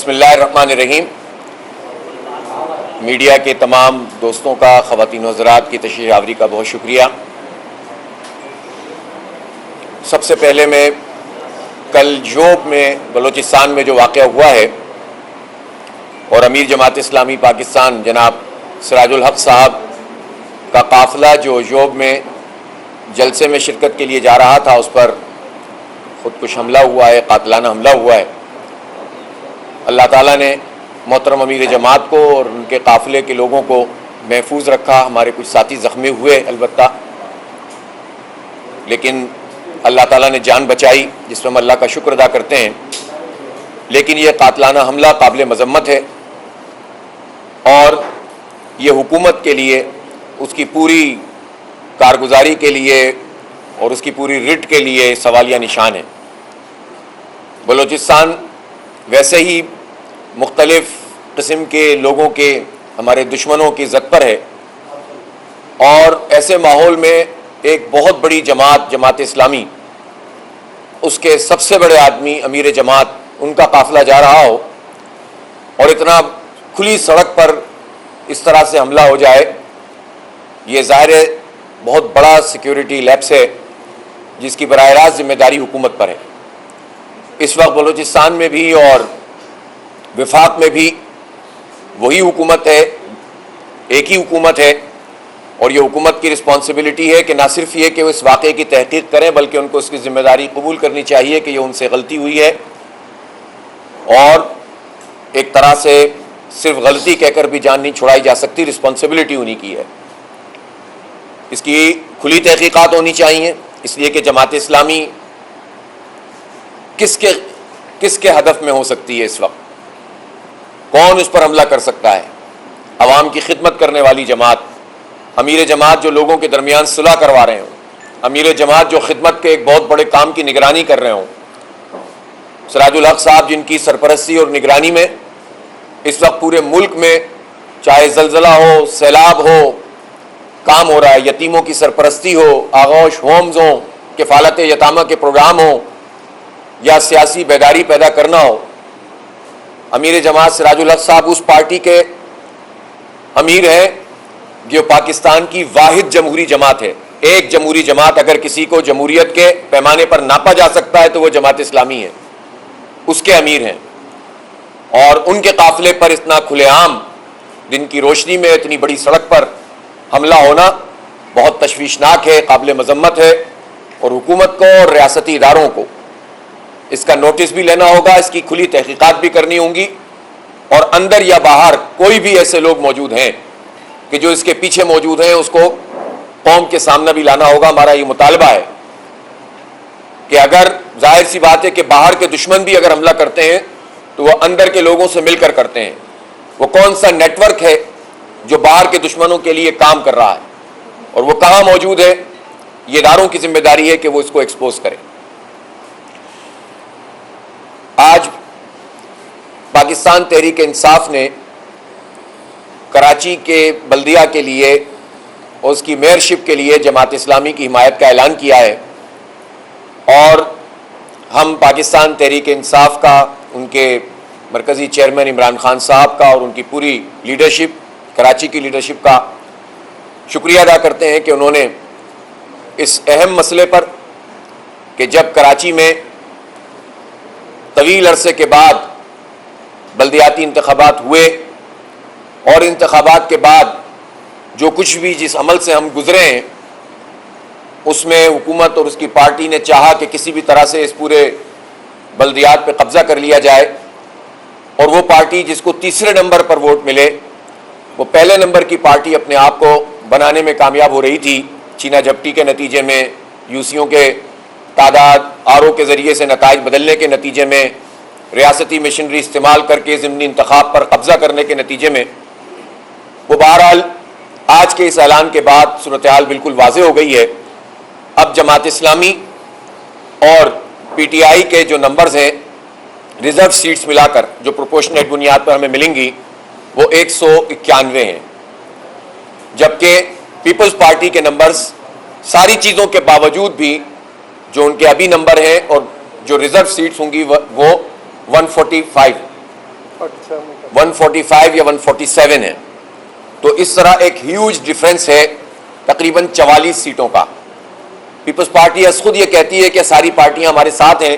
بسم اللہ الرحمن الرحیم۔ میڈیا کے تمام دوستوں کا، خواتین و حضرات کی تشریف آوری کا بہت شکریہ۔ سب سے پہلے میں کل جوب میں بلوچستان میں جو واقعہ ہوا ہے اور امیر جماعت اسلامی پاکستان جناب سراج الحق صاحب کا قافلہ جو جوب میں جلسے میں شرکت کے لیے جا رہا تھا، اس پر خودکش حملہ ہوا ہے، قاتلانہ حملہ ہوا ہے۔ اللہ تعالیٰ نے محترم امیر جماعت کو اور ان کے قافلے کے لوگوں کو محفوظ رکھا۔ ہمارے کچھ ساتھی زخمی ہوئے البتہ، لیکن اللہ تعالیٰ نے جان بچائی، جس پر ہم اللہ کا شکر ادا کرتے ہیں۔ لیکن یہ قاتلانہ حملہ قابل مذمت ہے اور یہ حکومت کے لیے، اس کی پوری کارگزاری کے لیے اور اس کی پوری رٹ کے لیے سوالیہ نشان ہے۔ بلوچستان ویسے ہی مختلف قسم کے لوگوں کے، ہمارے دشمنوں کی زد پر ہے، اور ایسے ماحول میں ایک بہت بڑی جماعت اسلامی، اس کے سب سے بڑے آدمی امیر جماعت، ان کا قافلہ جا رہا ہو اور اتنا کھلی سڑک پر اس طرح سے حملہ ہو جائے، یہ ظاہر ہے بہت بڑا سیکیورٹی لیپس ہے، جس کی براہ راست ذمہ داری حکومت پر ہے۔ اس وقت بلوچستان میں بھی اور وفاق میں بھی وہی حکومت ہے، ایک ہی حکومت ہے، اور یہ حکومت کی رسپانسبلٹی ہے کہ نہ صرف یہ کہ وہ اس واقعے کی تحقیق کریں، بلکہ ان کو اس کی ذمہ داری قبول کرنی چاہیے کہ یہ ان سے غلطی ہوئی ہے، اور ایک طرح سے صرف غلطی کہہ کر بھی جان نہیں چھڑائی جا سکتی، رسپانسبلٹی انہی کی ہے۔ اس کی کھلی تحقیقات ہونی چاہیے، اس لیے کہ جماعت اسلامی کس کے ہدف میں ہو سکتی ہے اس وقت، کون اس پر حملہ کر سکتا ہے؟ عوام کی خدمت کرنے والی جماعت، امیر جماعت جو لوگوں کے درمیان صلح کروا رہے ہوں، امیر جماعت جو خدمت کے ایک بہت بڑے کام کی نگرانی کر رہے ہوں، سراج الحق صاحب جن کی سرپرستی اور نگرانی میں اس وقت پورے ملک میں چاہے زلزلہ ہو، سیلاب ہو، کام ہو رہا ہے، یتیموں کی سرپرستی ہو، آغوش ہومز ہوں، کفالت یتامہ کے پروگرام ہوں، یا سیاسی بیداری پیدا کرنا ہو، امیر جماعت سراج الحق صاحب اس پارٹی کے امیر ہیں جو پاکستان کی واحد جمہوری جماعت ہے۔ ایک جمہوری جماعت اگر کسی کو جمہوریت کے پیمانے پر ناپا جا سکتا ہے تو وہ جماعت اسلامی ہے، اس کے امیر ہیں، اور ان کے قافلے پر اتنا کھلے عام دن کی روشنی میں اتنی بڑی سڑک پر حملہ ہونا بہت تشویشناک ہے، قابل مذمت ہے، اور حکومت کو اور ریاستی اداروں کو اس کا نوٹس بھی لینا ہوگا، اس کی کھلی تحقیقات بھی کرنی ہوں گی، اور اندر یا باہر کوئی بھی ایسے لوگ موجود ہیں کہ جو اس کے پیچھے موجود ہیں، اس کو قوم کے سامنے بھی لانا ہوگا۔ ہمارا یہ مطالبہ ہے کہ اگر ظاہر سی بات ہے کہ باہر کے دشمن بھی اگر حملہ کرتے ہیں تو وہ اندر کے لوگوں سے مل کر کرتے ہیں۔ وہ کون سا نیٹ ورک ہے جو باہر کے دشمنوں کے لیے کام کر رہا ہے اور وہ کہاں موجود ہے، یہ اداروں کی ذمہ داری ہے کہ وہ اس کو ایکسپوز کریں۔ آج پاکستان تحریک انصاف نے کراچی کے بلدیہ کے لیے اور اس کی میئرشپ کے لیے جماعت اسلامی کی حمایت کا اعلان کیا ہے، اور ہم پاکستان تحریک انصاف کا، ان کے مرکزی چیئرمین عمران خان صاحب کا اور ان کی پوری لیڈرشپ، کراچی کی لیڈرشپ کا شکریہ ادا کرتے ہیں کہ انہوں نے اس اہم مسئلے پر، کہ جب کراچی میں طویل عرصے کے بعد بلدیاتی انتخابات ہوئے اور انتخابات کے بعد جو کچھ بھی جس عمل سے ہم گزرے ہیں، اس میں حکومت اور اس کی پارٹی نے چاہا کہ کسی بھی طرح سے اس پورے بلدیات پہ قبضہ کر لیا جائے، اور وہ پارٹی جس کو تیسرے نمبر پر ووٹ ملے، وہ پہلے نمبر کی پارٹی اپنے آپ کو بنانے میں کامیاب ہو رہی تھی۔ چینا جھپٹی کے نتیجے میں، یوسیوں کے تعداد، آر او کے ذریعے سے نتائج بدلنے کے نتیجے میں، ریاستی مشنری استعمال کر کے ضمنی انتخاب پر قبضہ کرنے کے نتیجے میں، وہ بہرحال آج کے اس اعلان کے بعد صورتحال بالکل واضح ہو گئی ہے۔ اب جماعت اسلامی اور پی ٹی آئی کے جو نمبرز ہیں، ریزرو سیٹس ملا کر جو پروپورشنیٹ بنیاد پر ہمیں ملیں گی، وہ 191 ہیں، جبکہ پیپلز پارٹی کے نمبرز ساری چیزوں کے باوجود بھی جو ان کے ابھی نمبر ہیں اور جو ریزرو سیٹس ہوں گی وہ 145 145 یا 147 ہے. تو اس طرح ایک ہیوج ڈفرنس ہے تقریباً 44 سیٹوں کا. پیپلز پارٹی از خود یہ کہتی ہے کہ ساری پارٹیاں ہمارے ساتھ ہیں،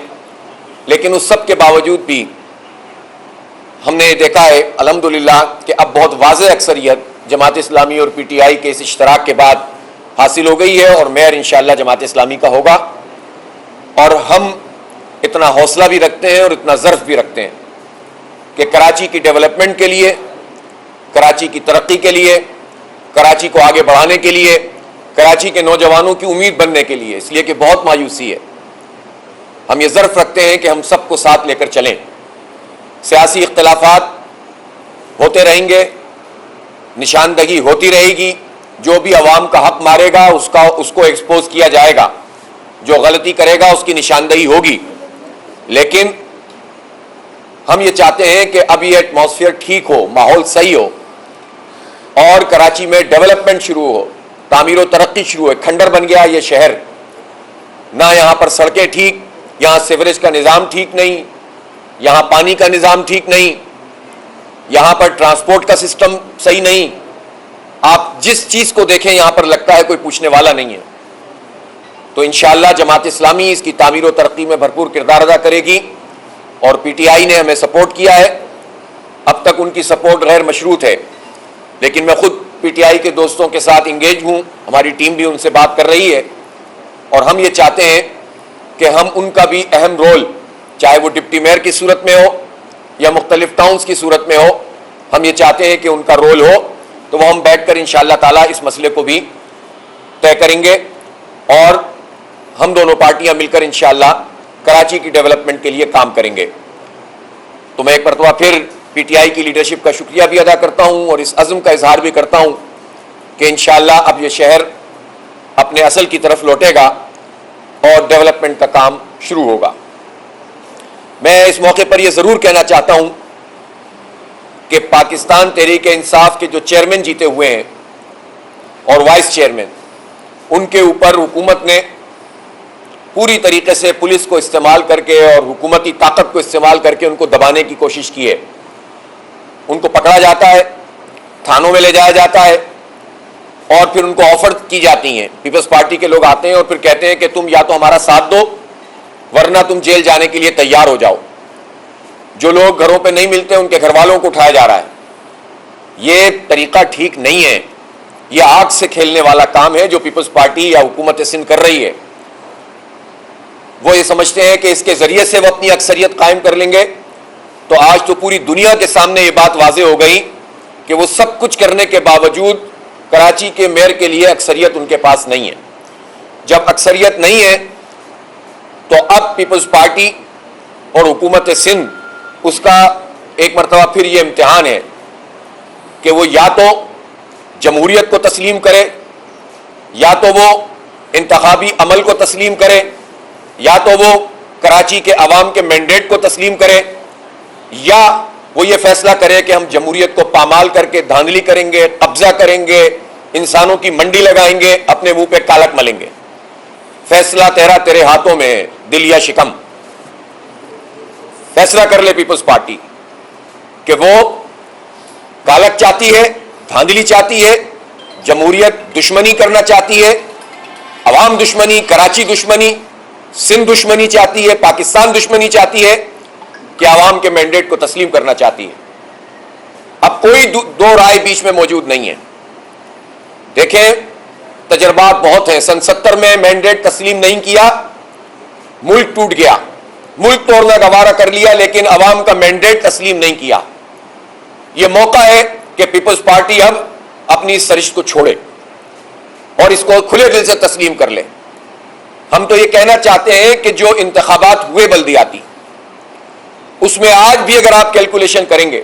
لیکن اس سب کے باوجود بھی ہم نے دیکھا ہے الحمدللہ کہ اب بہت واضح اکثریت جماعت اسلامی اور پی ٹی آئی کے اس اشتراک کے بعد حاصل ہو گئی ہے، اور میئر انشاءاللہ جماعت اسلامی کا ہوگا. اور ہم اتنا حوصلہ بھی رکھتے ہیں اور اتنا ظرف بھی رکھتے ہیں کہ کراچی کی ڈیولپمنٹ کے لیے، کراچی کی ترقی کے لیے، کراچی کو آگے بڑھانے کے لیے، کراچی کے نوجوانوں کی امید بننے کے لیے، اس لیے کہ بہت مایوسی ہے، ہم یہ ظرف رکھتے ہیں کہ ہم سب کو ساتھ لے کر چلیں. سیاسی اختلافات ہوتے رہیں گے، نشاندہی ہوتی رہے گی، جو بھی عوام کا حق مارے گا اس کو ایکسپوز کیا جائے گا، جو غلطی کرے گا اس کی نشاندہی ہوگی. لیکن ہم یہ چاہتے ہیں کہ اب یہ ایٹماسفیئر ٹھیک ہو، ماحول صحیح ہو، اور کراچی میں ڈیولپمنٹ شروع ہو، تعمیر و ترقی شروع ہو. کھنڈر بن گیا یہ شہر، نہ یہاں پر سڑکیں ٹھیک، یہاں سیوریج کا نظام ٹھیک نہیں، یہاں پانی کا نظام ٹھیک نہیں، یہاں پر ٹرانسپورٹ کا سسٹم صحیح نہیں. آپ جس چیز کو دیکھیں یہاں پر لگتا ہے کوئی پوچھنے والا نہیں ہے. تو انشاءاللہ جماعت اسلامی اس کی تعمیر و ترقی میں بھرپور کردار ادا کرے گی، اور پی ٹی آئی نے ہمیں سپورٹ کیا ہے. اب تک ان کی سپورٹ غیر مشروط ہے، لیکن میں خود پی ٹی آئی کے دوستوں کے ساتھ انگیج ہوں، ہماری ٹیم بھی ان سے بات کر رہی ہے، اور ہم یہ چاہتے ہیں کہ ہم ان کا بھی اہم رول، چاہے وہ ڈپٹی میئر کی صورت میں ہو یا مختلف ٹاؤنز کی صورت میں ہو، ہم یہ چاہتے ہیں کہ ان کا رول ہو. تو وہ ہم بیٹھ کر انشاءاللہ تعالیٰ اس مسئلے کو بھی طے کریں گے، اور ہم دونوں پارٹیاں مل کر انشاءاللہ کراچی کی ڈیولپمنٹ کے لیے کام کریں گے. تو میں ایک مرتبہ پھر پی ٹی آئی کی لیڈرشپ کا شکریہ بھی ادا کرتا ہوں، اور اس عزم کا اظہار بھی کرتا ہوں کہ انشاءاللہ اب یہ شہر اپنے اصل کی طرف لوٹے گا اور ڈیولپمنٹ کا کام شروع ہوگا. میں اس موقع پر یہ ضرور کہنا چاہتا ہوں کہ پاکستان تحریک انصاف کے جو چیئرمین جیتے ہوئے ہیں اور وائس چیئرمین، ان کے اوپر حکومت نے پوری طریقے سے پولیس کو استعمال کر کے اور حکومتی طاقت کو استعمال کر کے ان کو دبانے کی کوشش کی ہے. ان کو پکڑا جاتا ہے، تھانوں میں لے جایا جاتا ہے، اور پھر ان کو آفر کی جاتی ہیں. پیپلز پارٹی کے لوگ آتے ہیں اور پھر کہتے ہیں کہ تم یا تو ہمارا ساتھ دو ورنہ تم جیل جانے کے لیے تیار ہو جاؤ. جو لوگ گھروں پہ نہیں ملتے ان کے گھر والوں کو اٹھایا جا رہا ہے. یہ طریقہ ٹھیک نہیں ہے، یہ آگ سے کھیلنے والا کام ہے جو پیپلز پارٹی یا حکومت سندھ کر رہی ہے. وہ یہ سمجھتے ہیں کہ اس کے ذریعے سے وہ اپنی اکثریت قائم کر لیں گے. تو آج تو پوری دنیا کے سامنے یہ بات واضح ہو گئی کہ وہ سب کچھ کرنے کے باوجود کراچی کے میئر کے لیے اکثریت ان کے پاس نہیں ہے. جب اکثریت نہیں ہے تو اب پیپلز پارٹی اور حکومت سندھ اس کا ایک مرتبہ پھر یہ امتحان ہے کہ وہ یا تو جمہوریت کو تسلیم کرے، یا تو وہ انتخابی عمل کو تسلیم کرے، یا تو وہ کراچی کے عوام کے مینڈیٹ کو تسلیم کرے، یا وہ یہ فیصلہ کرے کہ ہم جمہوریت کو پامال کر کے دھاندلی کریں گے، قبضہ کریں گے، انسانوں کی منڈی لگائیں گے، اپنے منہ پہ کالک ملیں گے. فیصلہ تیرے ہاتھوں میں ہے، دل یا شکم. فیصلہ کر لے پیپلز پارٹی کہ وہ کالک چاہتی ہے، دھاندلی چاہتی ہے، جمہوریت دشمنی کرنا چاہتی ہے، عوام دشمنی، کراچی دشمنی، سندھ دشمنی چاہتی ہے، پاکستان دشمنی چاہتی ہے، کہ عوام کے مینڈیٹ کو تسلیم کرنا چاہتی ہے. اب کوئی دو رائے بیچ میں موجود نہیں ہے. دیکھیں تجربات بہت ہیں. سن 70 میں مینڈیٹ تسلیم نہیں کیا، ملک ٹوٹ گیا. ملک توڑنا گوارا کر لیا لیکن عوام کا مینڈیٹ تسلیم نہیں کیا. یہ موقع ہے کہ پیپلز پارٹی اب اپنی اس سرشت کو چھوڑے اور اس کو کھلے دل سے تسلیم کر لے. ہم تو یہ کہنا چاہتے ہیں کہ جو انتخابات ہوئے بلدیاتی، اس میں آج بھی اگر آپ کیلکولیشن کریں گے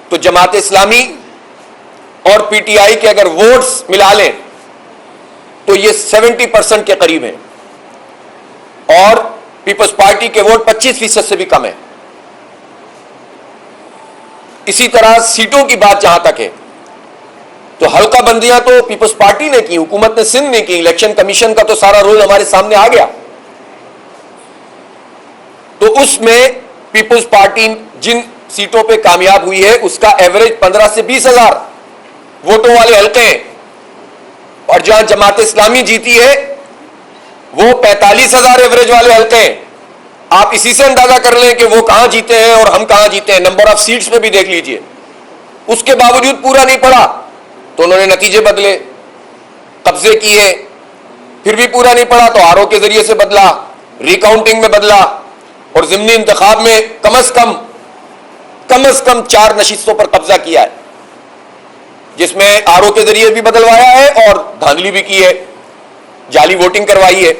تو جماعت اسلامی اور پی ٹی آئی کے اگر ووٹس ملا لیں تو یہ 70% کے قریب ہیں، اور پیپلز پارٹی کے ووٹ 25% سے بھی کم ہیں. اسی طرح سیٹوں کی بات جہاں تک ہے تو حلقہ بندیاں تو پیپلز پارٹی نے کی، حکومت نے سندھ نے کی. الیکشن کمیشن کا تو سارا رول ہمارے سامنے آ گیا. تو اس میں پیپلز پارٹی جن سیٹوں پہ کامیاب ہوئی ہے اس کا ایوریج 15 سے 20 ہزار ووٹوں والے حلقے ہیں، اور جہاں جماعت اسلامی جیتی ہے وہ 45,000 ایوریج والے حلقے ہیں۔ آپ اسی سے اندازہ کر لیں کہ وہ کہاں جیتے ہیں اور ہم کہاں جیتے ہیں، نمبر آف سیٹس میں بھی دیکھ لیجئے۔ اس کے باوجود پورا نہیں پڑا تو انہوں نے نتیجے بدلے، قبضے کیے، پھر بھی پورا نہیں پڑا تو آر او کے ذریعے سے بدلا، ریکاؤنٹنگ میں بدلا، اور ضمنی انتخاب میں کم از کم 4 نشستوں پر قبضہ کیا ہے، جس میں آر او کے ذریعے بھی بدلوایا ہے اور دھاندلی بھی کی ہے، جعلی ووٹنگ کروائی ہے،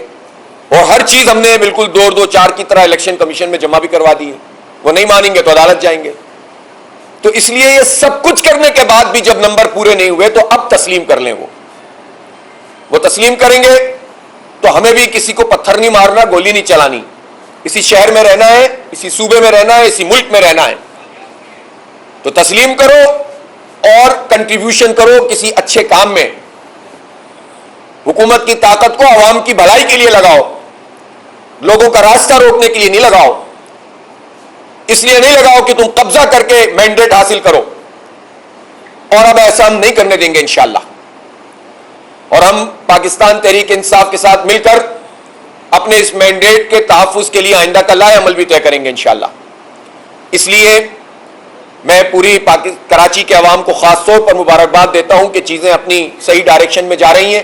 اور ہر چیز ہم نے بالکل 2-2-4 کی طرح الیکشن کمیشن میں جمع بھی کروا دی ہے۔ وہ نہیں مانیں گے تو عدالت جائیں گے۔ تو اس لیے یہ سب کچھ کرنے کے بعد بھی جب نمبر پورے نہیں ہوئے تو اب تسلیم کر لیں، وہ تسلیم کریں گے تو ہمیں بھی کسی کو پتھر نہیں مارنا، گولی نہیں چلانی، اسی شہر میں رہنا ہے، اسی صوبے میں رہنا ہے، اسی ملک میں رہنا ہے۔ تو تسلیم کرو اور کنٹریبیوشن کرو کسی اچھے کام میں، حکومت کی طاقت کو عوام کی بھلائی کے لیے لگاؤ، لوگوں کا راستہ روکنے کے لیے نہیں لگاؤ، اس لیے نہیں لگاؤ کہ تم قبضہ کر کے مینڈیٹ حاصل کرو، اور اب ایسا ہم نہیں کرنے دیں گے انشاءاللہ۔ اور ہم پاکستان تحریک انصاف کے ساتھ مل کر اپنے اس مینڈیٹ کے تحفظ کے لیے آئندہ کا لائحہ عمل بھی طے کریں گے انشاءاللہ۔ اس لیے میں پوری کراچی کے عوام کو خاص طور پر مبارکباد دیتا ہوں کہ چیزیں اپنی صحیح ڈائریکشن میں جا رہی ہیں۔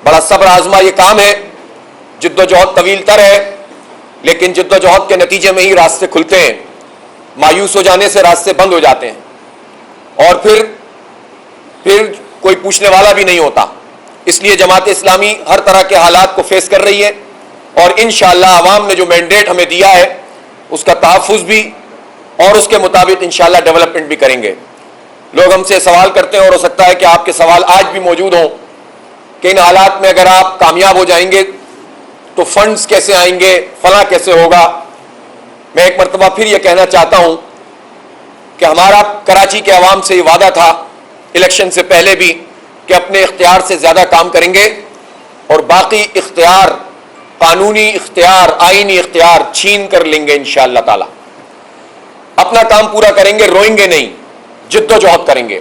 بڑا صبر آزما یہ کام ہے، جد و جہد طویل تر ہے، لیکن جد و جہد کے نتیجے میں ہی راستے کھلتے ہیں، مایوس ہو جانے سے راستے بند ہو جاتے ہیں، اور پھر کوئی پوچھنے والا بھی نہیں ہوتا۔ اس لیے جماعت اسلامی ہر طرح کے حالات کو فیس کر رہی ہے، اور انشاءاللہ عوام نے جو مینڈیٹ ہمیں دیا ہے اس کا تحفظ بھی اور اس کے مطابق انشاءاللہ ڈیولپمنٹ بھی کریں گے۔ لوگ ہم سے سوال کرتے ہیں، اور ہو سکتا ہے کہ آپ کے سوال آج بھی موجود ہوں کہ ان حالات میں اگر آپ کامیاب ہو جائیں گے تو فنڈز کیسے آئیں گے، فلاں کیسے ہوگا۔ میں ایک مرتبہ پھر یہ کہنا چاہتا ہوں کہ ہمارا کراچی کے عوام سے یہ وعدہ تھا الیکشن سے پہلے بھی کہ اپنے اختیار سے زیادہ کام کریں گے، اور باقی اختیار، قانونی اختیار، آئینی اختیار چھین کر لیں گے انشاءاللہ تعالی۔ اپنا کام پورا کریں گے، روئیں گے نہیں، جد و جہد کریں گے۔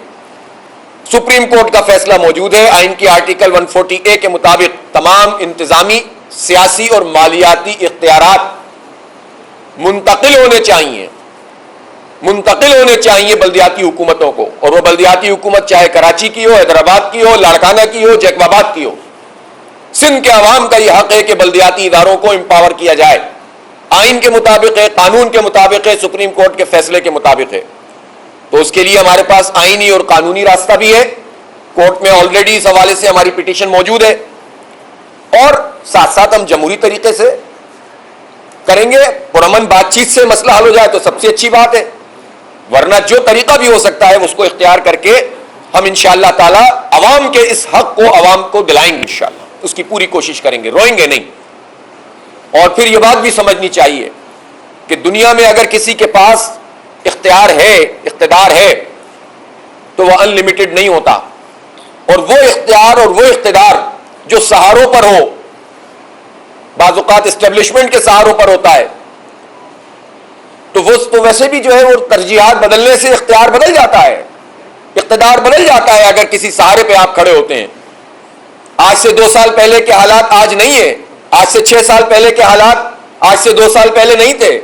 سپریم کورٹ کا فیصلہ موجود ہے، آئین کی آرٹیکل 140A کے مطابق تمام انتظامی، سیاسی اور مالیاتی اختیارات منتقل ہونے چاہیے بلدیاتی حکومتوں کو، اور وہ بلدیاتی حکومت چاہے کراچی کی ہو، حیدرآباد کی ہو، لاڑکانہ کی ہو، جیکب آباد کی ہو۔ سندھ کے عوام کا یہ حق ہے کہ بلدیاتی اداروں کو امپاور کیا جائے، آئین کے مطابق ہے، قانون کے مطابق ہے، سپریم کورٹ کے فیصلے کے مطابق ہے۔ تو اس کے لیے ہمارے پاس آئینی اور قانونی راستہ بھی ہے، کورٹ میں آلریڈی اس حوالے سے ہماری پٹیشن موجود ہے، اور ساتھ ساتھ ہم جمہوری طریقے سے کریں گے، پرامن بات چیت سے مسئلہ حل ہو جائے تو سب سے اچھی بات ہے، ورنہ جو طریقہ بھی ہو سکتا ہے اس کو اختیار کر کے ہم انشاءاللہ تعالی عوام کے اس حق کو عوام کو دلائیں گے انشاءاللہ، اس کی پوری کوشش کریں گے، روئیں گے نہیں۔ اور پھر یہ بات بھی سمجھنی چاہیے کہ دنیا میں اگر کسی کے پاس اختیار ہے، اقتدار ہے، تو وہ ان لمیٹڈ نہیں ہوتا، اور وہ اختیار اور وہ اقتدار جو سہاروں پر ہو، بعض اوقات اسٹیبلشمنٹ کے سہاروں پر ہوتا ہے، تو وہ تو ویسے بھی جو ہے وہ ترجیحات بدلنے سے اختیار بدل جاتا ہے، اقتدار بدل جاتا ہے اگر کسی سہارے پہ آپ کھڑے ہوتے ہیں۔ آج سے 2 سال پہلے کے حالات آج نہیں ہے، آج سے 6 سال پہلے کے حالات آج سے 2 سال پہلے نہیں تھے۔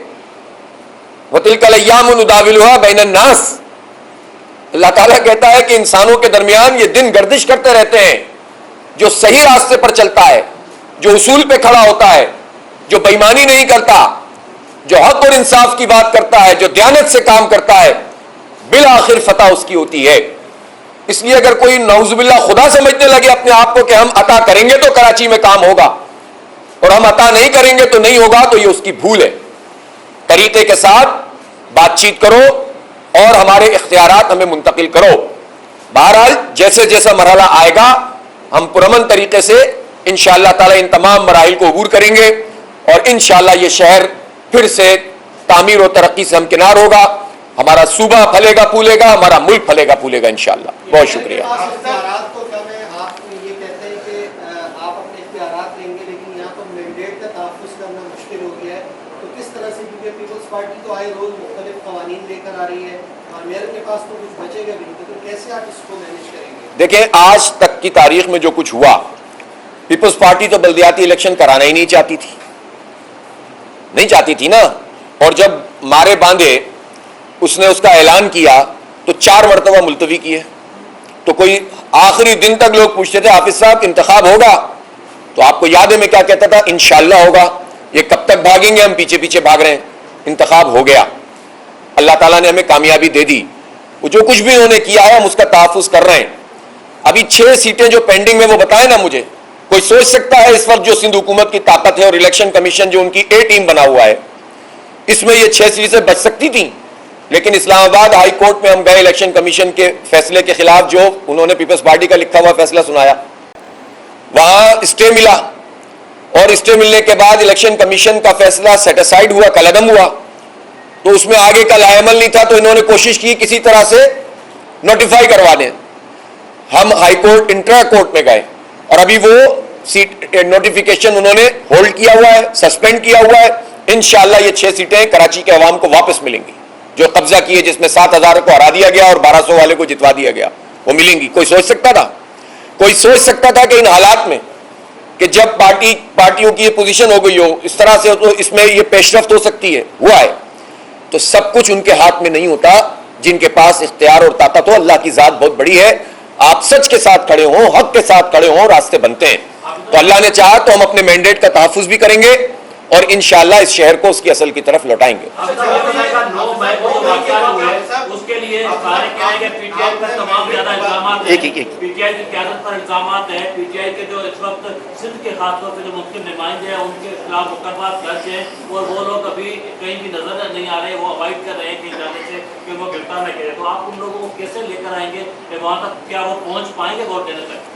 وَتِلْكَ الْأَيَّامُ نُدَاوِلُهَا بَيْنَ النَّاسِ، اللہ تعالیٰ کہتا ہے کہ انسانوں کے درمیان یہ دن گردش کرتے رہتے ہیں، جو صحیح راستے پر چلتا ہے، جو اصول پہ کھڑا ہوتا ہے، جو بے ایمانی نہیں کرتا، جو حق اور انصاف کی بات کرتا ہے، جو دیانت سے کام کرتا ہے، بالآخر فتح اس کی ہوتی ہے۔ اس لیے اگر کوئی نعوذ باللہ خدا سمجھنے لگے اپنے آپ کو کہ ہم عطا کریں گے تو کراچی میں کام ہوگا، اور ہم عطا نہیں کریں گے تو نہیں ہوگا، تو یہ اس کی بھول ہے۔ طریقے کے ساتھ بات چیت کرو اور ہمارے اختیارات ہمیں منتقل کرو۔ بہرحال جیسے جیسا مرحلہ آئے گا ہم پرامن طریقے سے انشاءاللہ تعالی ان تمام مراحل کو عبور کریں گے، اور انشاءاللہ یہ شہر پھر سے تعمیر و ترقی سے ہمکنار ہوگا، ہمارا صوبہ پھلے گا پھولے گا، ہمارا ملک پھلے گا پھولے گا انشاءاللہ۔ بہت شکریہ۔ اختیارات کو کیا میں آپ یہ کہتے ہیں کہ آپ اپنے اختیارات لیں گے، لیکن یہاں پر مینڈیٹ کا تحفظ کرنا مشکل ہو گیا ہے، تو کس طرح سے؟ کیونکہ پیپلز پارٹی تو آئے روز مختلف قوانین قوانین لے کر آ رہی ہے اور میئر کے پاس تو کچھ بچے گا بھی نہیں، تو کیسے آپ اس کو مینیج کریں گے؟ دیکھیں آج تک کی تاریخ میں جو کچھ ہوا، پیپلز پارٹی تو بلدیاتی الیکشن کرانا ہی نہیں چاہتی تھی نا، اور جب مارے باندھے اس نے اس کا اعلان کیا تو 4 مرتبہ ملتوی کیے. تو کوئی آخری دن تک لوگ پوچھتے تھے حافظ صاحب انتخاب ہوگا؟ تو آپ کو یاد ہے میں کیا کہتا تھا؟ انشاءاللہ ہوگا. یہ کب تک بھاگیں گے؟ ہم پیچھے پیچھے بھاگ رہے ہیں. انتخاب ہو گیا، اللہ تعالیٰ نے ہمیں کامیابی دے دی. وہ جو کچھ بھی انہوں نے کیا ہے ہم اس کا تحفظ کر رہے ہیں. ابھی 6 سیٹیں جو پینڈنگ میں وہ بتائیں نا مجھے. کوئی سوچ سکتا ہے اس وقت جو سندھ حکومت کی طاقت ہے اور الیکشن کمیشن جو ان کی اے ٹیم بنا ہوا ہے، اس میں یہ 6 سیٹیں بچ سکتی تھیں؟ لیکن اسلام آباد ہائی کورٹ میں ہم گئے، الیکشن کمیشن کے فیصلے کے خلاف جو انہوں نے پیپلز پارٹی کا لکھا ہوا فیصلہ سنایا، وہاں اسٹے ملا، اور اسٹے ملنے کے بعد الیکشن کمیشن کا فیصلہ سیٹ اسائیڈ ہوا، کالعدم ہوا. تو اس میں آگے کا لائے عمل نہیں تھا، تو انہوں نے کوشش کی کسی طرح سے نوٹیفائی کروا دیں. ہم ہائی کورٹ انٹرا کورٹ میں گئے اور ابھی وہ سیٹ نوٹیفیکیشن انہوں نے ہولڈ کیا ہوا ہے، سسپینڈ کیا ہوا ہے. انشاءاللہ یہ 6 سیٹیں کراچی کے عوام کو واپس ملیں گی جو قبضہ کیے، جس میں 7,000 کو ہرا دیا گیا اور 1,200 والے کو جتوا دیا گیا، وہ ملیں گی. کوئی سوچ سکتا تھا کہ ان حالات میں کہ جب پارٹیوں کی یہ پوزیشن ہو گئی ہو اس طرح سے، تو اس میں یہ پیش رفت ہو سکتی ہے؟ ہوا ہے. تو سب کچھ ان کے ہاتھ میں نہیں ہوتا. جن کے پاس اختیار اور طاقت ہو، اللہ کی ذات بہت بڑی ہے. آپ سچ کے ساتھ کھڑے ہوں، حق کے ساتھ کھڑے ہوں، راستے بنتے ہیں. تو اللہ نے چاہا تو ہم اپنے مینڈیٹ کا تحفظ بھی کریں گے اور انشاءاللہ اس شہر کو اس کی اصل کی طرف لوٹائیں گے.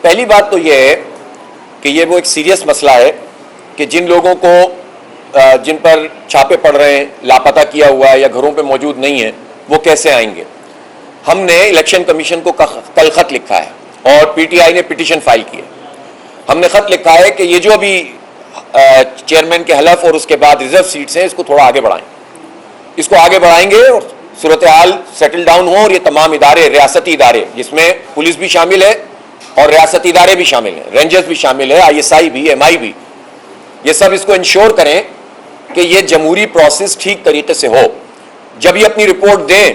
پہلی بات تو یہ ہے کہ یہ وہ ایک سیریس مسئلہ ہے کہ جن لوگوں کو جن پر چھاپے پڑ رہے ہیں، لاپتہ کیا ہوا ہے یا گھروں پہ موجود نہیں ہیں، وہ کیسے آئیں گے. ہم نے الیکشن کمیشن کو کل خط لکھا ہے اور پی ٹی آئی نے پٹیشن فائل کی ہے. ہم نے خط لکھا ہے کہ یہ جو ابھی چیئرمین کے حلف اور اس کے بعد ریزرو سیٹس ہیں، اس کو تھوڑا آگے بڑھائیں. اس کو آگے بڑھائیں گے اور صورتحال سیٹل ڈاؤن ہو، اور یہ تمام ادارے، ریاستی ادارے جس میں پولیس بھی شامل ہے اور ریاستی ادارے بھی شامل ہیں، رینجرز بھی شامل ہے، ISI بھی، MI بھی، یہ سب اس کو انشور کریں کہ یہ جمہوری پروسیس ٹھیک طریقے سے ہو. جب یہ اپنی رپورٹ دیں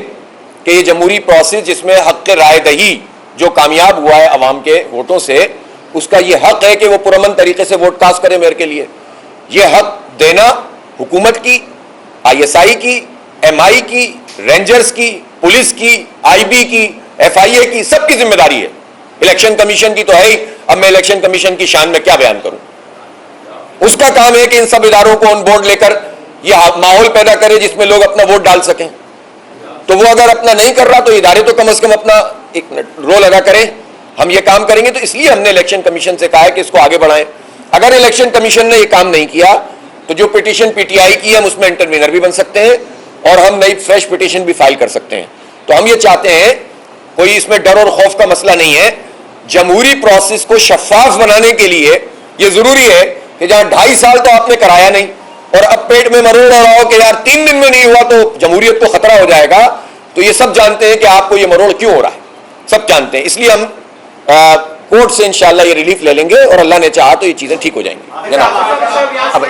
کہ یہ جمہوری پروسیس جس میں حق رائے دہی جو کامیاب ہوا ہے عوام کے ووٹوں سے، اس کا یہ حق ہے کہ وہ پرامن طریقے سے ووٹ کاسٹ کرے میئر کے لیے. یہ حق دینا حکومت کی، ISI کی، MI کی، رینجرز کی، پولیس کی، IB کی، FIA کی، سب کی ذمہ داری ہے. الیکشن کمیشن کی تو ہے ہی. اب میں الیکشن کمیشن کی شان میں کیا بیان کروں؟ اس کا کام ہے کہ ان سب اداروں کو آن بورڈ لے کر یہ ماحول پیدا کرے جس میں لوگ اپنا ووٹ ڈال سکیں. تو وہ اگر اپنا نہیں کر رہا تو ادارے تو کم از کم اپنا ایک رول ادا کریں. ہم یہ کام کریں گے، تو اس لیے ہم نے الیکشن کمیشن سے کہا ہے کہ اس کو آگے بڑھائیں. اگر الیکشن کمیشن نے یہ کام نہیں کیا تو جو پٹیشن PTI کی ہم اس میں انٹروینر بھی بن سکتے ہیں اور ہم نئی فریش پٹیشن بھی فائل کر سکتے ہیں. تو ہم یہ چاہتے ہیں، کوئی اس میں ڈر اور خوف کا مسئلہ نہیں ہے. جمہوری پروسیس کو شفاف بنانے کے لیے یہ ضروری ہے کہ جہاں 2.5 سال تو آپ نے کرایا نہیں اور اب پیٹ میں مروڑ رہا ہو کہ یار 3 دن میں نہیں ہوا تو جمہوریت کو خطرہ ہو جائے گا. تو یہ سب جانتے ہیں کہ آپ کو یہ مروڑ کیوں ہو رہا ہے، سب جانتے ہیں. اس لیے ہم کورٹ سے انشاءاللہ یہ ریلیف لے لیں گے اور اللہ نے چاہا تو یہ چیزیں ٹھیک ہو جائیں گی. جناب اب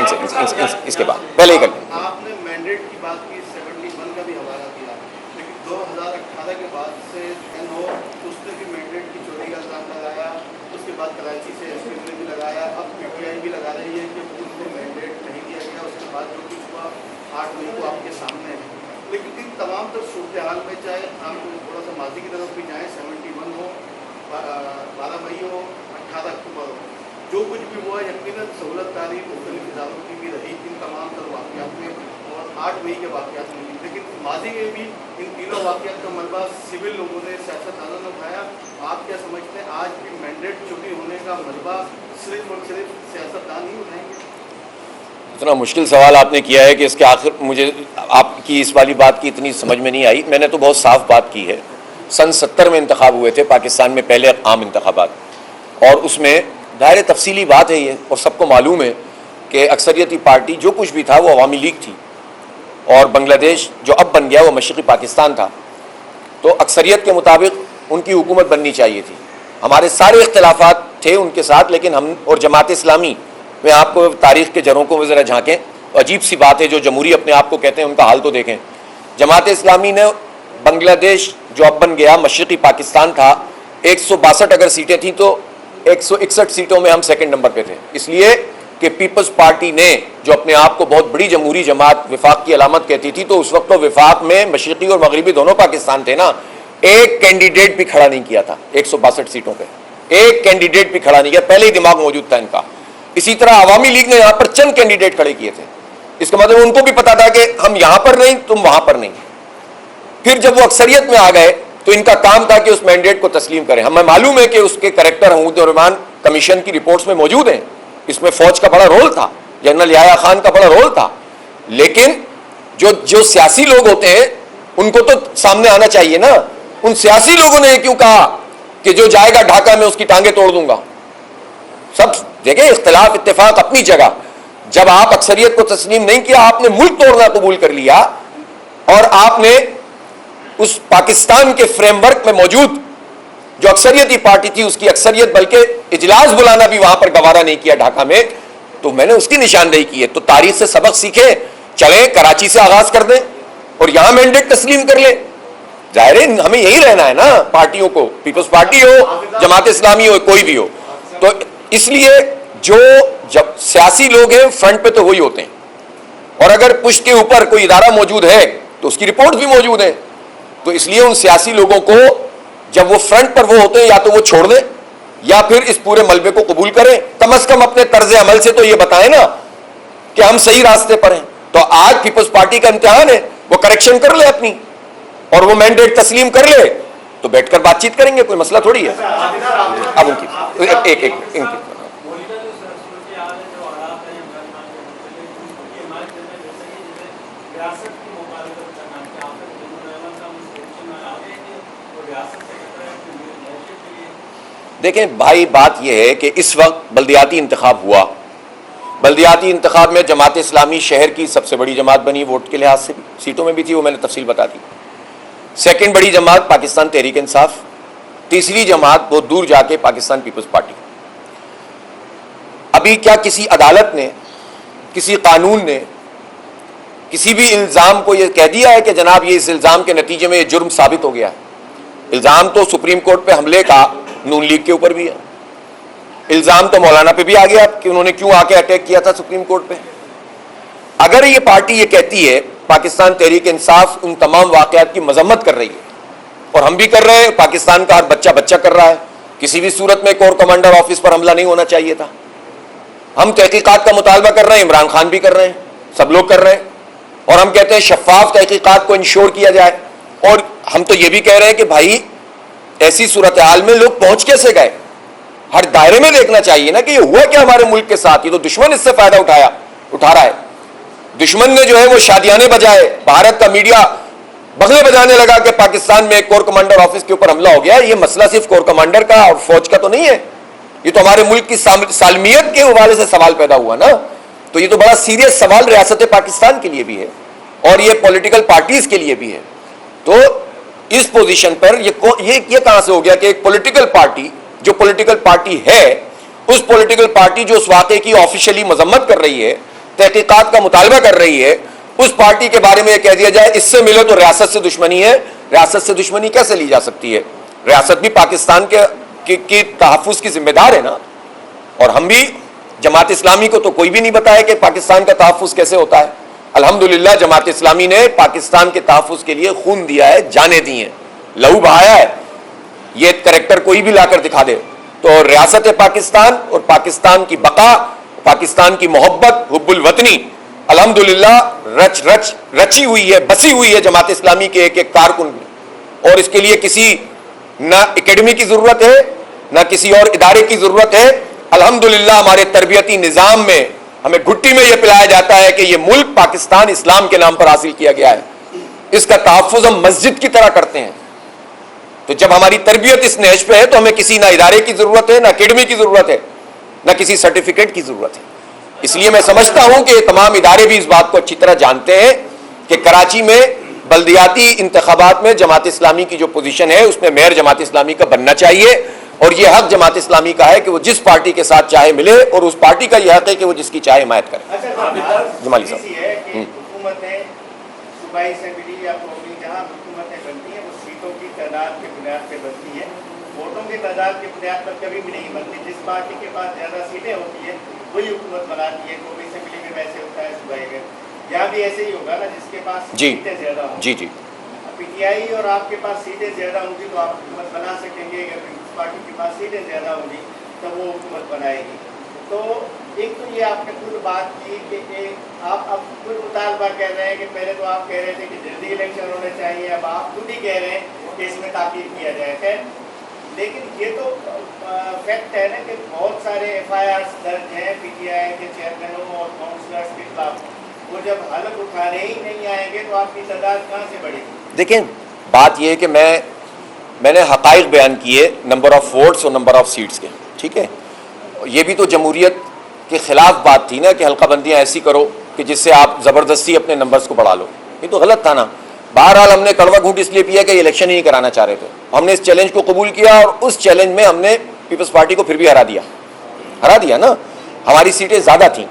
اس کے بعد پہلے ہی کر لیں. آپ نے مینڈیٹ کی بات کی، 71 کا بھی حوالہ کیا، لیکن 2018 کے بعد سے اس نے بھی مینڈیٹ کی چوری کا الزام لگایا، اس کے بعد کراچی سے SP نے بھی لگایا، اب PTI بھی لگا رہی ہے کہ ان کو مینڈیٹ نہیں دیا گیا. اس کے بعد جو کچھ ہوا 8 مئی کو آپ کے سامنے ہے. لیکن ان تمام تر صورتحال میں چاہے آپ تھوڑا سا ماضی کی طرف بھی جائیں، 71 ہو، 12 مئی ہو، 18 اکتوبر ہو، جو کچھ بھی ہوا یقیناً سہولت کاری مختلف اداروں کی بھی رہی ان تمام تر واقعات میں اور 8 مئی کے واقعات میں بھی. لیکن ماضی میں بھی ان تینوں واقعات کا ملبہ سول لوگوں نے، سیاستدانوں نے اٹھایا. آپ کیا سمجھتے ہیں آج بھی مینڈیٹ چوری ہونے کا ملبہ صرف اور صرف سیاستدان ہی اٹھائیں گے؟ اتنا مشکل سوال آپ نے کیا ہے کہ اس کے آخر مجھے آپ کی اس والی بات کی اتنی سمجھ میں نہیں آئی. میں نے تو بہت صاف بات کی ہے. سن 70 میں انتخاب ہوئے تھے پاکستان میں، پہلے عام انتخابات، اور اس میں ظاہر تفصیلی بات ہے یہ، اور سب کو معلوم ہے کہ اکثریتی پارٹی جو کچھ بھی تھا وہ عوامی لیگ تھی. اور بنگلہ دیش جو اب بن گیا وہ مشرقی پاکستان تھا، تو اکثریت کے مطابق ان کی حکومت بننی چاہیے تھی. ہمارے سارے اختلافات تھے ان کے ساتھ، لیکن ہم اور جماعت اسلامی میں آپ کو تاریخ کے جروں کو ذرا جھانکیں. عجیب سی بات ہے، جو جمہوری اپنے آپ کو کہتے ہیں ان کا حال تو دیکھیں. جماعت اسلامی نے بنگلہ دیش جو اب بن گیا مشرقی پاکستان تھا، 162 اگر سیٹیں تھیں تو 161 سیٹوں میں ہم سیکنڈ نمبر پہ تھے، اس لیے کہ پیپلز پارٹی نے جو اپنے آپ کو بہت بڑی جمہوری جماعت وفاق کی علامت کہتی تھی، تو اس وقت تو وفاق میں مشرقی اور مغربی دونوں پاکستان تھے نا، ایک کینڈیڈیٹ بھی کھڑا نہیں کیا تھا 162 سیٹوں پہ، ایک کینڈیڈیٹ بھی کھڑا نہیں کیا، پہلے ہی دماغ موجود تھا ان کا. اسی طرح عوامی لیگ نے یہاں پر چند کینڈیڈیٹ کھڑے کیے تھے، اس کا مطلب ان کو بھی پتا تھا کہ ہم یہاں پر نہیں تم وہاں پر نہیں. پھر جب وہ اکثریت میں آ گئے تو ان کا کام تھا کہ اس مینڈیٹ کو تسلیم کریں. ہمیں معلوم ہے کہ اس کے کریکٹر حمود الرحمان کمیشن کی رپورٹس میں موجود ہیں، اس میں فوج کا بڑا رول تھا، جنرل یحییٰ خان کا بڑا رول تھا، لیکن جو سیاسی لوگ ہوتے ہیں ان کو تو سامنے آنا چاہیے نا. ان سیاسی لوگوں نے کیوں کہا کہ جو جائے گا ڈھاکہ میں اس کی ٹانگیں توڑ دوں گا؟ سب دیکھیں، اختلاف اتفاق اپنی جگہ، جب آپ اکثریت کو تسلیم نہیں کیا، آپ نے ملک توڑنا قبول کر لیا، اور آپ نے اس پاکستان کے فریم ورک میں موجود جو اکثریتی پارٹی تھی اس کی اکثریت بلکہ اجلاس بلانا بھی وہاں پر گوارا نہیں کیا ڈھاکہ میں، تو میں نے اس کی نشاندہی کی ہے. تو تاریخ سے سبق سیکھیں، چلیں کراچی سے آغاز کر دیں اور یہاں مینڈیٹ تسلیم کر لیں. ظاہر ہے ہمیں یہی رہنا ہے نا، پارٹیوں کو، پیپلز پارٹی ہو، جماعت اسلامی ہو، کوئی بھی ہو. تو اس لیے جو جب سیاسی لوگ ہیں فرنٹ پہ تو وہی ہوتے ہیں، اور اگر پشت کے اوپر کوئی ادارہ موجود ہے تو اس کی رپورٹ بھی موجود ہے. تو اس لیے ان سیاسی لوگوں کو جب وہ فرنٹ پر وہ ہوتے ہیں یا تو وہ چھوڑ دیں یا پھر اس پورے ملبے کو قبول کریں. کم از کم اپنے طرز عمل سے تو یہ بتائیں نا کہ ہم صحیح راستے پر ہیں. تو آج پیپلز پارٹی کا امتحان ہے، وہ کریکشن کر لے اپنی اور وہ مینڈیٹ تسلیم کر لے تو بیٹھ کر بات چیت کریں گے، کوئی مسئلہ تھوڑی ہے. اب ان کی دیکھیں بھائی، بات یہ ہے کہ اس وقت بلدیاتی انتخاب ہوا، بلدیاتی انتخاب میں جماعت اسلامی شہر کی سب سے بڑی جماعت بنی، ووٹ کے لحاظ سے بھی، سیٹوں میں بھی تھی، وہ میں نے تفصیل بتا دی. سیکنڈ بڑی جماعت پاکستان تحریک انصاف، تیسری جماعت بہت دور جا کے پاکستان پیپلز پارٹی. ابھی کیا کسی عدالت نے، کسی قانون نے کسی بھی الزام کو یہ کہہ دیا ہے کہ جناب یہ اس الزام کے نتیجے میں یہ جرم ثابت ہو گیا ہے؟ الزام تو سپریم کورٹ پہ حملے کا نون لیگ کے اوپر بھی ہے، الزام تو مولانا پہ بھی آ گیا کہ انہوں نے کیوں آ کے اٹیک کیا تھا سپریم کورٹ پہ. اگر یہ پارٹی یہ کہتی ہے، پاکستان تحریک انصاف ان تمام واقعات کی مذمت کر رہی ہے، اور ہم بھی کر رہے ہیں، پاکستان کا ہر بچہ کر رہا ہے، کسی بھی صورت میں کور کمانڈر آفس پر حملہ نہیں ہونا چاہیے تھا. ہم تحقیقات کا مطالبہ کر رہے ہیں، عمران خان بھی کر رہے ہیں، سب لوگ کر رہے ہیں، اور ہم کہتے ہیں شفاف تحقیقات کو انشور کیا جائے. اور ہم تو یہ بھی کہہ رہے ہیں کہ بھائی ایسی صورتحال میں لوگ پہنچ کیسے گئے، ہر دائرے میں دیکھنا چاہیے نا کہ یہ ہوا کیا ہمارے ملک کے ساتھ. یہ تو دشمن اس سے فائدہ اٹھا رہا ہے. دشمن نے جو ہے وہ شادیانے بجائے، بھارت کا میڈیا بغلے بجانے لگا کہ پاکستان میں ایک کور کمانڈر آفس کے اوپر حملہ ہو گیا. یہ مسئلہ صرف کور کمانڈر کا اور فوج کا تو نہیں ہے، یہ تو ہمارے ملک کی سالمیت کے حوالے سے سوال پیدا ہوا نا. تو یہ تو بڑا سیریس سوال ریاست پاکستان کے لیے بھی ہے اور یہ پولیٹیکل پارٹیز کے لیے بھی ہے. تو اس پوزیشن پر یہ کہاں سے ہو گیا کہ ایک پولیٹیکل پارٹی جو پولیٹیکل پارٹی ہے، اس پولیٹیکل پارٹی جو اس واقعے کی آفیشلی مذمت کر رہی ہے، تحقیقات کا مطالبہ کر رہی ہے، اس پارٹی کے بارے میں یہ کہہ دیا جائے اس سے ملے تو ریاست سے دشمنی ہے. ریاست سے دشمنی کیسے لی جا سکتی ہے؟ ریاست بھی پاکستان کے تحفظ کی ذمہ دار ہے نا. اور ہم بھی، جماعت اسلامی کو تو کوئی بھی نہیں بتایا کہ پاکستان کا تحفظ کیسے ہوتا ہے. الحمدللہ جماعت اسلامی نے پاکستان کے تحفظ کے لیے خون دیا ہے، جانیں دی ہیں، لہو بہایا ہے. یہ کریکٹر کوئی بھی لا کر دکھا دے. تو ریاست پاکستان اور پاکستان کی بقا، پاکستان کی محبت، حب الوطنی الحمدللہ رچی ہوئی ہے، بسی ہوئی ہے جماعت اسلامی کے ایک ایک کارکن میں. اور اس کے لیے کسی نہ اکیڈمی کی ضرورت ہے نہ کسی اور ادارے کی ضرورت ہے. الحمدللہ ہمارے تربیتی نظام میں ہمیں گھٹی میں یہ پلایا جاتا ہے کہ یہ ملک پاکستان اسلام کے نام پر حاصل کیا گیا ہے، اس کا تحفظ ہم مسجد کی طرح کرتے ہیں. تو جب ہماری تربیت اس نہج پہ ہے تو ہمیں کسی نہ ادارے کی ضرورت ہے، نہ اکیڈمی کی ضرورت ہے، نہ کسی سرٹیفکیٹ کی ضرورت ہے. اس لیے میں سمجھتا ہوں کہ تمام ادارے بھی اس بات کو اچھی طرح جانتے ہیں کہ کراچی میں بلدیاتی انتخابات میں جماعت اسلامی کی جو پوزیشن ہے اس میں میئر جماعت اسلامی کا بننا چاہیے، اور یہ حق جماعت اسلامی کا ہے کہ وہ جس پارٹی کے ساتھ چاہے ملے، اور اس پارٹی کا یہ حق ہے کہ وہ جس کی چاہے حمایت کرے۔ جمالی صاحب، حکومتیں صوبائی اسمبلی یا قومی جہاں حکومتیں بنتی ہیں وہ سیٹوں کی تعداد کی بنیاد پہ بنتی ہیں، ووٹوں کی تعداد کی بنیاد پر کبھی بھی نہیں بنتی۔ جس پارٹی کے پاس زیادہ سیٹیں ہوتی ہیں وہی حکومت بناتی ہے۔ قومی اسمبلی میں ویسے ہوتا ہے، صوبائی میں یہاں بھی ایسے ہی ہوگا نا، جس کے پاس سیٹیں زیادہ ہوں۔ جی جی، پی ٹی آئی اور آپ کے پاس سیٹیں زیادہ ہوں گی تو آپ حکومت بنا سکیں گے، اگر پیپلز پارٹی کے پاس سیٹیں زیادہ ہوں گی تو وہ حکومت بنائے گی۔ تو ایک تو یہ آپ نے خود بات کی کہ آپ اب خود مطالبہ کہہ رہے ہیں کہ پہلے تو آپ کہہ رہے تھے کہ جلدی الیکشن ہونے چاہیے، اب آپ خود ہی کہہ رہے ہیں کہ اس میں تاخیر کیا جائے ہے، لیکن یہ تو فیکٹ ہے نا کہ بہت سارے ایف آئی آرز درج ہیں پی ٹی آئی کے چیئرمینوں اور کاؤنسلرز کے خلاف، وہ جب حلف اٹھانے ہی نہیں آئیں گے تو آپ کی تعداد کہاں سے بڑھے گی؟ دیکھیں بات یہ ہے کہ میں نے حقائق بیان کیے نمبر آف ووٹس اور نمبر آف سیٹس کے، ٹھیک ہے، یہ بھی تو جمہوریت کے خلاف بات تھی نا کہ حلقہ بندیاں ایسی کرو کہ جس سے آپ زبردستی اپنے نمبرز کو بڑھا لو، یہ تو غلط تھا نا۔ بہرحال ہم نے کڑوا گھونٹ اس لیے پیا کہ یہ الیکشن ہی نہیں کرانا چاہ رہے تھے، ہم نے اس چیلنج کو قبول کیا اور اس چیلنج میں ہم نے پیپلز پارٹی کو پھر بھی ہرا دیا نا۔ ہماری سیٹیں زیادہ تھیں،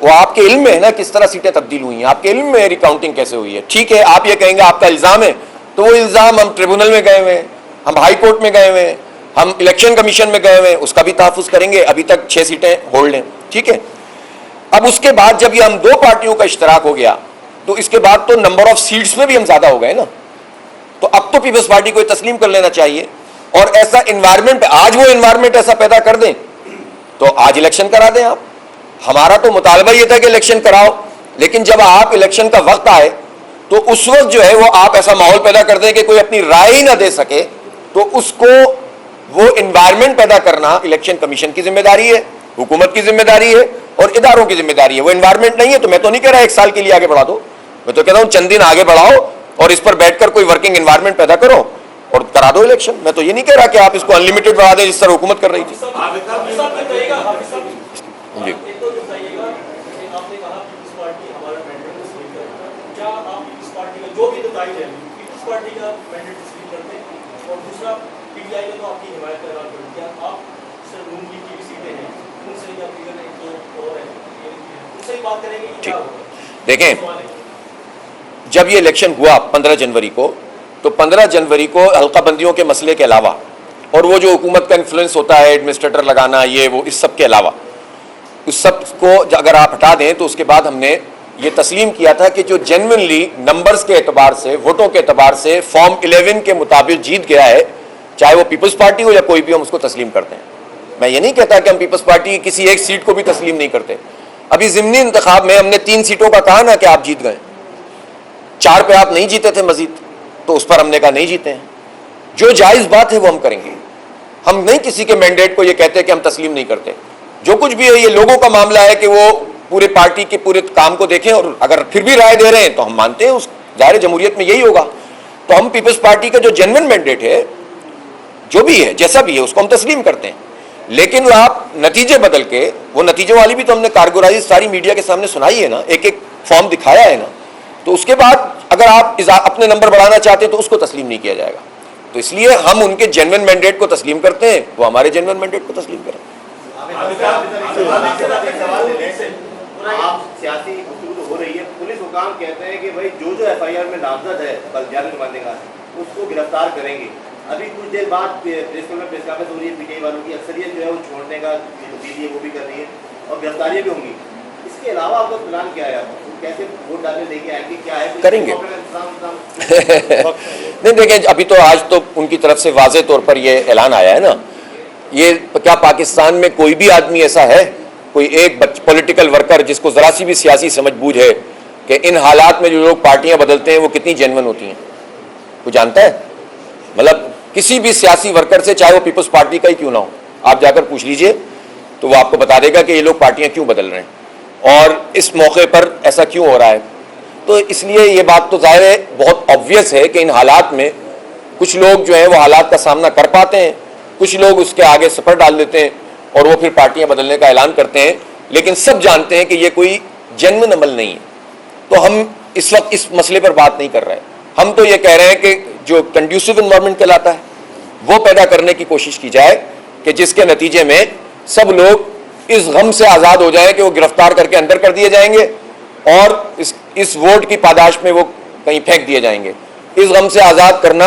وہ آپ کے علم میں ہے نا کس طرح سیٹیں تبدیل ہوئی ہیں، آپ کے علم میں ریکاؤنٹنگ کیسے ہوئی ہے۔ ٹھیک ہے، آپ یہ کہیں گے آپ کا الزام ہے، تو وہ الزام ہم ٹریبونل میں گئے ہوئے ہیں، ہم ہائی کورٹ میں گئے ہوئے ہیں، ہم الیکشن کمیشن میں گئے ہوئے ہیں، اس کا بھی تحفظ کریں گے۔ ابھی تک 6 سیٹیں ہولڈ ہیں، ٹھیک ہے۔ اب اس کے بعد جب یہ ہم 2 پارٹیوں کا اشتراک ہو گیا تو اس کے بعد تو نمبر آف سیٹس میں بھی ہم زیادہ ہو گئے نا، تو اب تو پیپلز پارٹی کو تسلیم کر لینا چاہیے، اور ایسا انوائرمنٹ، آج وہ انوائرمنٹ ایسا پیدا کر دیں تو آج الیکشن کرا دیں آپ۔ ہمارا تو مطالبہ یہ تھا کہ الیکشن کراؤ، لیکن جب آپ الیکشن کا وقت آئے تو اس وقت جو ہے وہ آپ ایسا ماحول پیدا کر دیں کہ کوئی اپنی رائے ہی نہ دے سکے، تو اس کو وہ انوائرمنٹ پیدا کرنا الیکشن کمیشن کی ذمہ داری ہے، حکومت کی ذمہ داری ہے اور اداروں کی ذمہ داری ہے۔ وہ انوائرمنٹ نہیں ہے تو میں تو نہیں کہہ رہا 1 سال کے لیے آگے بڑھا دو، میں تو کہتا ہوں چند دن آگے بڑھاؤ اور اس پر بیٹھ کر کوئی ورکنگ انوائرمنٹ پیدا کرو اور کرا دو الیکشن۔ میں تو یہ نہیں کہہ رہا کہ آپ اس کو انلمیٹڈ بڑھا دیں جس طرح حکومت کر رہی تھی۔ جی جو بھی نتائج ہے پیپلز پارٹی کا مینڈیٹ تسلیم کرتے ہیں، اور دوسرا پی ٹی آئی نے تو آپ کی حمایت کا اعلان کر دیا، آپ صرف نون لیگ کی بھی سیٹیں ہیں ان سے یا دیگر ایک دو اور ہیں ان سے ہی بات کریں گے کہ کیا ہوگا۔ دیکھیں جب یہ الیکشن ہوا 15 جنوری کو، تو 15 جنوری کو حلقہ بندیوں کے مسئلے کے علاوہ اور وہ جو حکومت کا انفلوئنس ہوتا ہے ایڈمنسٹریٹر لگانا یہ وہ اس سب کے علاوہ، اس سب کو اگر آپ ہٹا دیں تو اس کے بعد ہم نے یہ تسلیم کیا تھا کہ جو جینوئنلی نمبرز کے اعتبار سے، ووٹوں کے اعتبار سے فارم 11 کے مطابق جیت گیا ہے، چاہے وہ پیپلز پارٹی ہو یا کوئی بھی، ہم اس کو تسلیم کرتے ہیں۔ میں یہ نہیں کہتا کہ ہم پیپلز پارٹی کی کسی ایک سیٹ کو بھی تسلیم نہیں کرتے۔ ابھی ضمنی انتخاب میں ہم نے 3 سیٹوں کا کہا نا کہ آپ جیت گئے، 4 پہ آپ نہیں جیتے تھے مزید، تو اس پر ہم نے کہا نہیں جیتے ہیں، جو جائز بات ہے وہ ہم کریں گے۔ ہم نہیں کسی کے مینڈیٹ کو یہ کہتے کہ ہم تسلیم نہیں کرتے، جو کچھ بھی ہے یہ لوگوں کا معاملہ ہے کہ وہ پورے پارٹی کے پورے کام کو دیکھیں، اور اگر پھر بھی رائے دے رہے ہیں تو ہم مانتے ہیں، اس ظاہر جمہوریت میں یہی ہوگا۔ تو ہم پیپلز پارٹی کا جو جینوئن مینڈیٹ ہے جو بھی ہے جیسا بھی ہے اس کو ہم تسلیم کرتے ہیں، لیکن آپ نتیجے بدل کے، وہ نتیجے والی بھی تو ہم نے کارگورائی ساری میڈیا کے سامنے سنائی ہے نا، ایک ایک فارم دکھایا ہے نا، تو اس کے بعد اگر آپ اپنے نمبر بڑھانا چاہتے ہیں تو اس کو تسلیم نہیں کیا جائے گا۔ تو اس لیے ہم ان کے جینوئن مینڈیٹ کو تسلیم کرتے ہیں، وہ ہمارے جینوئن مینڈیٹ کو تسلیم کریں۔ آپ سیاسی گفتگو ہو رہی ہے، پولیس حکام کہتے ہیں کہ بھائی جو ایف آئی آر میں نامزد ہے بلدیاتی نمائندے کا اس کو گرفتار کریں گے۔ ابھی کچھ دیر بعد پریس کانفرنس ہو رہی ہے، پی ٹی آئی والوں کی اکثریت جو ہے وہ چھوڑنے کا تبدیلی ہے وہ بھی کر رہی ہے اور گرفتاریاں بھی ہوں گی۔ اس کے علاوہ آپ کا پلان کیا ہے؟ کیسے ووٹ ڈالنے لے کے آئیں گے، کیا ہے کریں گے؟ نہیں دیکھیں، ابھی تو آج تو ان کی طرف سے واضح طور پر یہ اعلان آیا ہے نا، یہ کیا پاکستان میں کوئی بھی آدمی ایسا ہے، کوئی ایک پولیٹیکل ورکر جس کو ذرا سی بھی سیاسی سمجھ بوجھ ہے کہ ان حالات میں جو لوگ پارٹیاں بدلتے ہیں وہ کتنی جینوئن ہوتی ہیں؟ کوئی جانتا ہے؟ مطلب کسی بھی سیاسی ورکر سے، چاہے وہ پیپلز پارٹی کا ہی کیوں نہ ہو، آپ جا کر پوچھ لیجئے تو وہ آپ کو بتا دے گا کہ یہ لوگ پارٹیاں کیوں بدل رہے ہیں اور اس موقع پر ایسا کیوں ہو رہا ہے۔ تو اس لیے یہ بات تو ظاہر ہے، بہت آبویس ہے کہ ان حالات میں کچھ لوگ جو ہیں وہ حالات کا سامنا کر پاتے ہیں، کچھ لوگ اس کے آگے سفر ڈال دیتے ہیں اور وہ پھر پارٹیاں بدلنے کا اعلان کرتے ہیں، لیکن سب جانتے ہیں کہ یہ کوئی جینوئن عمل نہیں ہے۔ تو ہم اس وقت اس مسئلے پر بات نہیں کر رہے ہیں. ہم تو یہ کہہ رہے ہیں کہ جو کنڈیوسو انوائرمنٹ کہلاتا ہے وہ پیدا کرنے کی کوشش کی جائے کہ جس کے نتیجے میں سب لوگ اس غم سے آزاد ہو جائیں کہ وہ گرفتار کر کے اندر کر دیے جائیں گے اور اس ووٹ کی پاداش میں وہ کہیں پھینک دیے جائیں گے. اس غم سے آزاد کرنا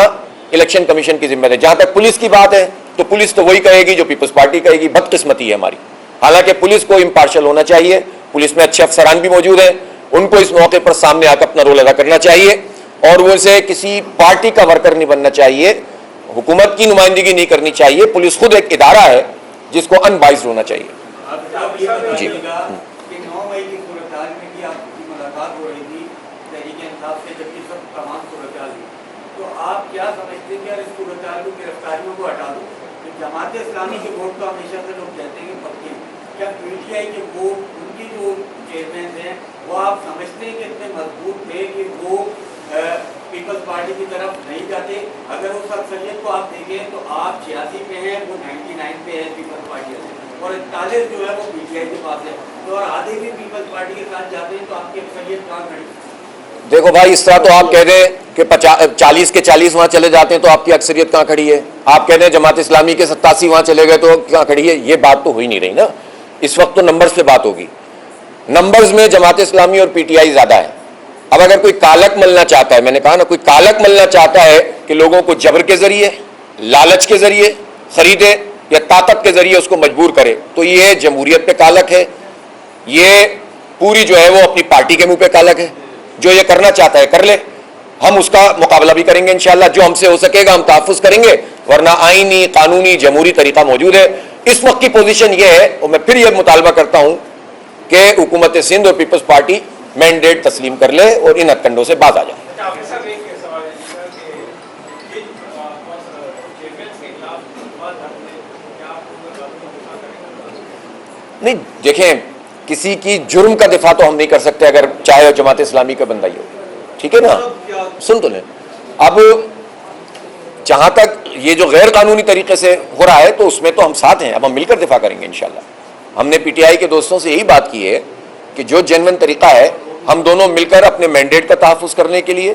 الیکشن کمیشن کی ذمہ ہے. جہاں تک پولیس کی بات ہے تو پولیس تو وہی کہے گی جو پیپلز پارٹی کہے گی. بدقسمتی ہے ہماری. حالانکہ پولیس کو امپارشل ہونا چاہیے, پولیس میں اچھے افسران بھی موجود ہیں, ان کو اس موقع پر سامنے آ کر اپنا رول ادا کرنا چاہیے اور وہ اسے کسی پارٹی کا ورکر نہیں بننا چاہیے, حکومت کی نمائندگی نہیں کرنی چاہیے. پولیس خود ایک ادارہ ہے جس کو ان بائزڈ ہونا چاہیے. جی کہ 9 مئی کی صورتحال میں بھی آپ کی ملاقات ہو رہی تھی تحریک انصاف سے, جبکہ سب تمام صورتحال تھی, تو آپ کیا سمجھتے ہیں کہ اس صورتحال کو گرفتاریوں کو ہٹا دو؟ جماعت اسلامی کے ووٹ تو ہمیشہ سے لوگ کہتے ہیں کہ پکی, کیا پی ٹی آئی کے ووٹ ان کی جو چیئرمین ہیں وہ آپ سمجھتے ہیں کہ اتنے مضبوط تھے کہ وہ پیپلز پارٹی کی طرف نہیں جاتے؟ اگر اس اکثریت کو آپ دیکھیں تو آپ 86 پہ ہیں, وہ 99 پہ ہے پیپلز پارٹی سے, اور 41 جو ہے وہ پی ٹی آئی کے پاس ہے, تو اور آدھے بھی پیپلز پارٹی کے ساتھ جاتے ہیں, تو آپ کی اکثریت کہاں کھڑی؟ دیکھو بھائی, اس طرح تو آپ کہہ دیں کہ 40 کے 40 وہاں چلے جاتے ہیں تو آپ کی اکثریت کہاں کھڑی ہے. آپ کہہ دیں جماعت اسلامی کے 87 وہاں چلے گئے تو کہاں کھڑی ہے. یہ بات تو ہو ہی نہیں رہی نا. اس وقت تو نمبرز پہ بات ہوگی. نمبرز میں جماعت اسلامی اور پی ٹی آئی زیادہ ہے. اب اگر کوئی کالک ملنا چاہتا ہے, میں نے کہا نا, کوئی کالک ملنا چاہتا ہے کہ لوگوں کو جبر کے ذریعے, لالچ کے ذریعے خریدے یا طاقت کے ذریعے اس کو مجبور کرے, تو یہ جمہوریت پہ کالک ہے. یہ پوری جو ہے وہ اپنی پارٹی کے منہ پہ کالک ہے. جو یہ کرنا چاہتا ہے کر لے, ہم اس کا مقابلہ بھی کریں گے انشاءاللہ. جو ہم سے ہو سکے گا ہم تحفظ کریں گے, ورنہ آئینی قانونی جمہوری طریقہ موجود ہے. اس وقت کی پوزیشن یہ ہے, اور میں پھر یہ مطالبہ کرتا ہوں کہ حکومت سندھ اور پیپلز پارٹی مینڈیٹ تسلیم کر لے اور ان ہتھکنڈوں سے باز آ جائے. نہیں دیکھیں, کسی کی جرم کا دفاع تو ہم نہیں کر سکتے اگر چاہے جماعت اسلامی کا بندہ ہی ہو, ٹھیک ہے نا. سن تو لیں. اب جہاں تک یہ جو غیر قانونی طریقے سے ہو رہا ہے تو اس میں تو ہم ساتھ ہیں. اب ہم مل کر دفاع کریں گے انشاءاللہ. ہم نے پی ٹی آئی کے دوستوں سے یہی بات کی ہے کہ جو جینوئن طریقہ ہے ہم دونوں مل کر اپنے مینڈیٹ کا تحفظ کرنے کے لیے,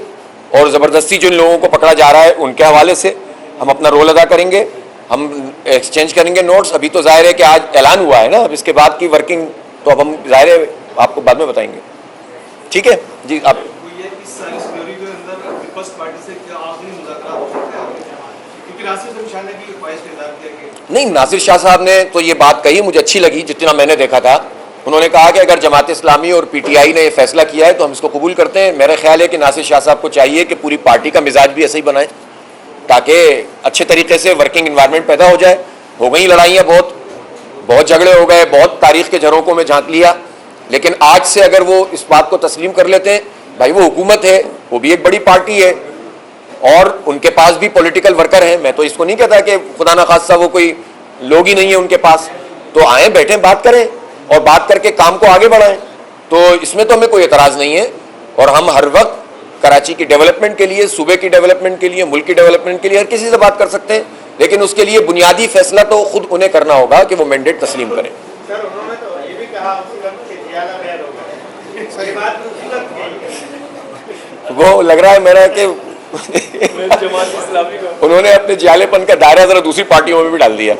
اور زبردستی جو ان لوگوں کو پکڑا جا رہا ہے ان کے حوالے سے ہم اپنا رول ادا کریں گے. ہم ایکسچینج کریں گے نوٹس. ابھی تو ظاہر ہے کہ آج اعلان ہوا ہے نا, اب اس کے بعد کی ورکنگ تو اب ہم ظاہر ہے آپ کو بعد میں بتائیں گے. ٹھیک ہے جی. آپ نہیں, ناصر شاہ صاحب نے تو یہ بات کہی, مجھے اچھی لگی جتنا میں نے دیکھا تھا. انہوں نے کہا کہ اگر جماعت اسلامی اور پی ٹی آئی نے یہ فیصلہ کیا ہے تو ہم اس کو قبول کرتے ہیں. میرا خیال ہے کہ ناصر شاہ صاحب کو چاہیے کہ پوری پارٹی کا مزاج بھی ایسے ہی بنائیں تاکہ اچھے طریقے سے ورکنگ انوائرمنٹ پیدا ہو جائے. ہو گئی لڑائیاں, بہت جھگڑے ہو گئے, بہت تاریخ کے جھروکوں میں جھانک لیا, لیکن آج سے اگر وہ اس بات کو تسلیم کر لیتے ہیں, بھائی وہ حکومت ہے, وہ بھی ایک بڑی پارٹی ہے اور ان کے پاس بھی پولیٹیکل ورکر ہیں. میں تو اس کو نہیں کہتا کہ خدا نخواستہ وہ کوئی لوگ ہی نہیں ہیں ان کے پاس, تو آئیں بیٹھیں بات کریں اور بات کر کے کام کو آگے بڑھائیں. تو اس میں تو ہمیں کوئی اعتراض نہیں ہے, اور ہم ہر وقت کراچی کی ڈیولپمنٹ کے لیے, صوبے کی ڈیولپمنٹ کے لیے, ملک کی ڈیولپمنٹ کے لیے ہر کسی سے بات کر سکتے ہیں, لیکن اس کے لیے بنیادی فیصلہ تو خود انہیں کرنا ہوگا کہ وہ مینڈیٹ تسلیم کریں. سر انہوں نے تو یہ بھی کہا اسی وقت کہ زیادہ غیر ہو گئے, صحیح بات اسی وقت کہی. وہ لگ رہا ہے میرا کہ انہوں نے اپنے جیالے پن کا دائرہ ذرا دوسری پارٹیوں میں بھی ڈال دیا.